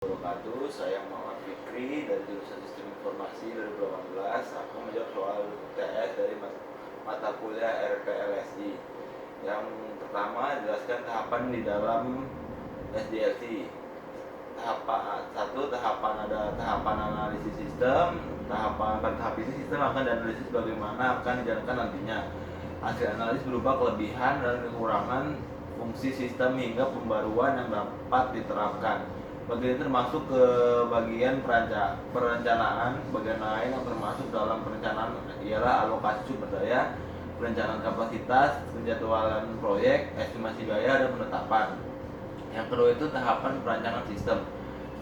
Wabarakatuh. Saya Muhammad Fikri dari jurusan Sistem Informasi 2018. Aku menjawab soal TS dari mata kuliah RPLSI. Yang pertama, jelaskan tahapan di dalam SDLC. Tahapan ada tahapan analisis sistem. Pada tahap ini sistem akan dianalisis bagaimana akan dijalankan nantinya. Hasil analisis berupa kelebihan dan kekurangan fungsi sistem hingga pembaruan yang dapat diterapkan. Bagian ini termasuk ke bagian perencanaan. Bagian lain yang termasuk dalam perencanaan ialah alokasi sumber daya, perencanaan kapasitas, penjadwalan proyek, estimasi biaya, dan penetapan. Yang kedua itu tahapan perancangan sistem.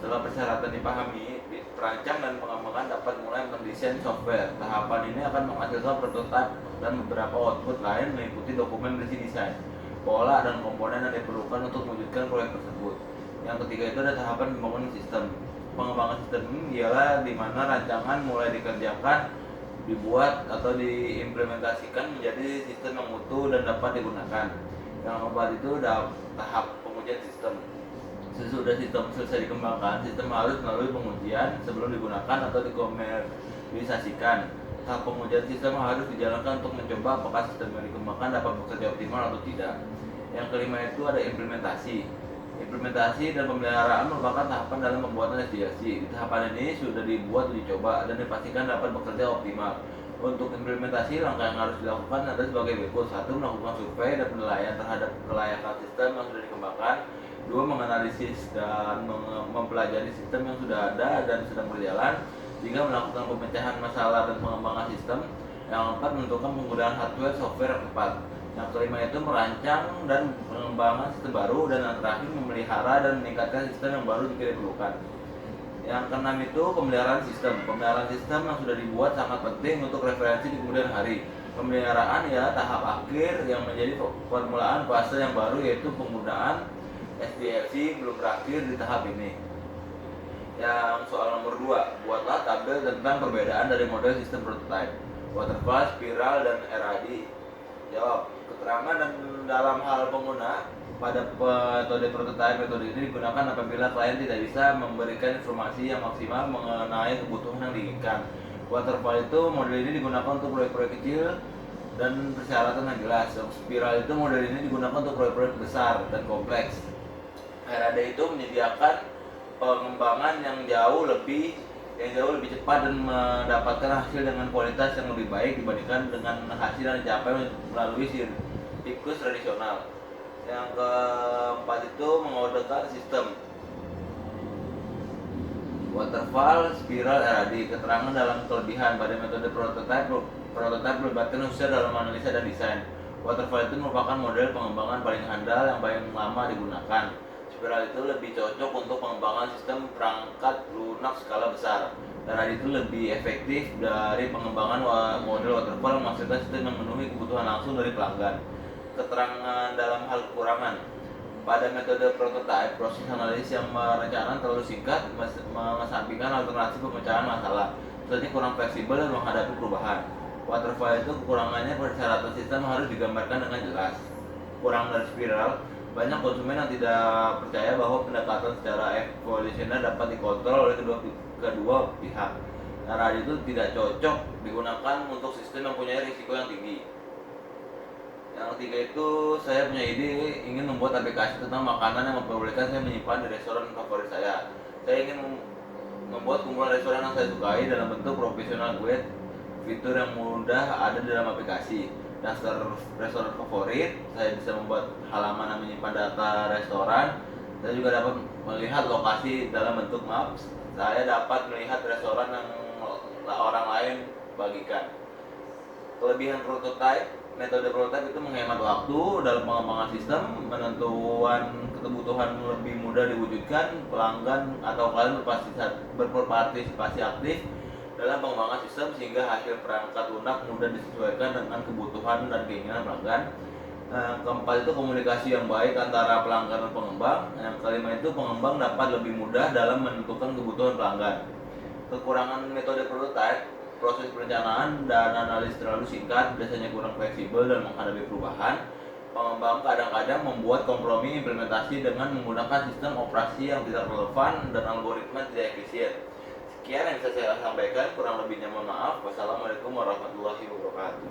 Setelah persyaratan dipahami, perancang dan pengembangan dapat mulai mendesain software. Tahapan ini akan menghasilkan prototipe dan beberapa output lain mengikuti dokumen berisi desain, pola, dan komponen yang diperlukan untuk mewujudkan proyek tersebut. Yang ketiga itu ada tahapan pembangunan sistem. Pengembangan sistem ini ialah di mana rancangan mulai dikerjakan, dibuat atau diimplementasikan menjadi sistem yang utuh dan dapat digunakan. Yang keempat itu ada tahap pengujian sistem. Sesudah sistem selesai dikembangkan, sistem harus melalui pengujian sebelum digunakan atau dikomersialisasikan. Tahap pengujian sistem harus dijalankan untuk mencoba apakah sistem yang dikembangkan dapat bekerja optimal atau tidak. Yang kelima itu ada implementasi. Implementasi dan pemeliharaan merupakan tahapan dalam pembuatan SDLC. Di tahapan ini sudah dibuat uji coba dan dipastikan dapat bekerja optimal. Untuk implementasi, langkah yang harus dilakukan adalah sebagai berikut. 1. Melakukan survei dan penilaian terhadap kelayakan sistem yang sudah dikembangkan. 2. Menganalisis dan mempelajari sistem yang sudah ada dan sedang berjalan. 3. Melakukan pemecahan masalah dan pengembangan sistem. Yang keempat, menentukan penggunaan hardware software yang tepat. Yang kelima itu merancang dan pengembangan sistem baru. Dan yang terakhir, memelihara dan meningkatkan sistem yang baru jika diperlukan. Yang keenam itu pemeliharaan sistem. Pemeliharaan sistem yang sudah dibuat sangat penting untuk referensi di kemudian hari. Pemeliharaan ya tahap akhir yang menjadi permulaan fase yang baru, yaitu penggunaan SDLC belum berakhir di tahap ini. Yang soal nomor 2, buatlah tabel tentang perbedaan dari model sistem prototype, waterfall, spiral, dan RAD. Jawab, keterangan dan dalam hal pengguna pada metode prototype. Metode ini digunakan apabila klien tidak bisa memberikan informasi yang maksimal mengenai kebutuhan yang diinginkan. Waterfall itu model ini digunakan untuk proyek-proyek kecil dan persyaratan yang jelas. Spiral itu model ini digunakan untuk proyek-proyek besar dan kompleks. RAD itu menyediakan pengembangan yang jauh lebih cepat dan mendapatkan hasil dengan kualitas yang lebih baik dibandingkan dengan hasil yang dicapai melalui siklus tradisional. Yang keempat itu mengodekan sistem. Waterfall, spiral, RAD. Keterangan dalam kelebihan pada metode prototype melibatkan usaha dalam analisa dan desain. Waterfall itu merupakan model pengembangan paling handal yang paling lama digunakan. Spiral itu lebih cocok untuk pengembangan sistem perangkat lunak skala besar. RAD itu lebih efektif dari pengembangan model waterfall yang menghasilkan sistem yang memenuhi kebutuhan langsung dari pelanggan. Keterangan dalam hal kekurangan. Pada metode prototype, proses analisis yang merencanakan terlalu singkat, mengesampingkan alternatif pemecahan masalah, seperti kurang fleksibel dan menghadapi perubahan. Waterfall itu kekurangannya persyaratan sistem harus digambarkan dengan jelas. Kurang dari spiral, banyak konsumen yang tidak percaya bahwa pendekatan secara evolusioner dapat dikontrol oleh kedua pihak. RAD itu tidak cocok digunakan untuk sistem yang punya risiko yang tinggi. Yang ketiga itu, saya punya ide ingin membuat aplikasi tentang makanan yang memperbolehkan saya menyimpan di restoran favorit saya. Saya ingin membuat kumpulan restoran yang saya sukai dalam bentuk profesional guide. Fitur yang mudah ada di dalam aplikasi. Daftar restoran favorit, saya bisa membuat halaman yang menyimpan data restoran. Saya juga dapat melihat lokasi dalam bentuk maps. Saya dapat melihat restoran yang orang lain bagikan. Kelebihan prototype. Metode prototype itu menghemat waktu dalam pengembangan sistem, penentuan kebutuhan lebih mudah diwujudkan, pelanggan atau klien berpartisipasi aktif dalam pengembangan sistem sehingga hasil perangkat lunak mudah disesuaikan dengan kebutuhan dan keinginan pelanggan. Keempat itu komunikasi yang baik antara pelanggan dan pengembang. Yang kelima itu pengembang dapat lebih mudah dalam menentukan kebutuhan pelanggan. Kekurangan metode prototype, proses perencanaan dan analis terlalu singkat, biasanya kurang fleksibel dan menghadapi perubahan. Pengembang kadang-kadang membuat kompromi implementasi dengan menggunakan sistem operasi yang tidak relevan dan algoritma tidak efisien. Sekian yang bisa saya sampaikan, kurang lebihnya mohon maaf. Wassalamualaikum warahmatullahi wabarakatuh.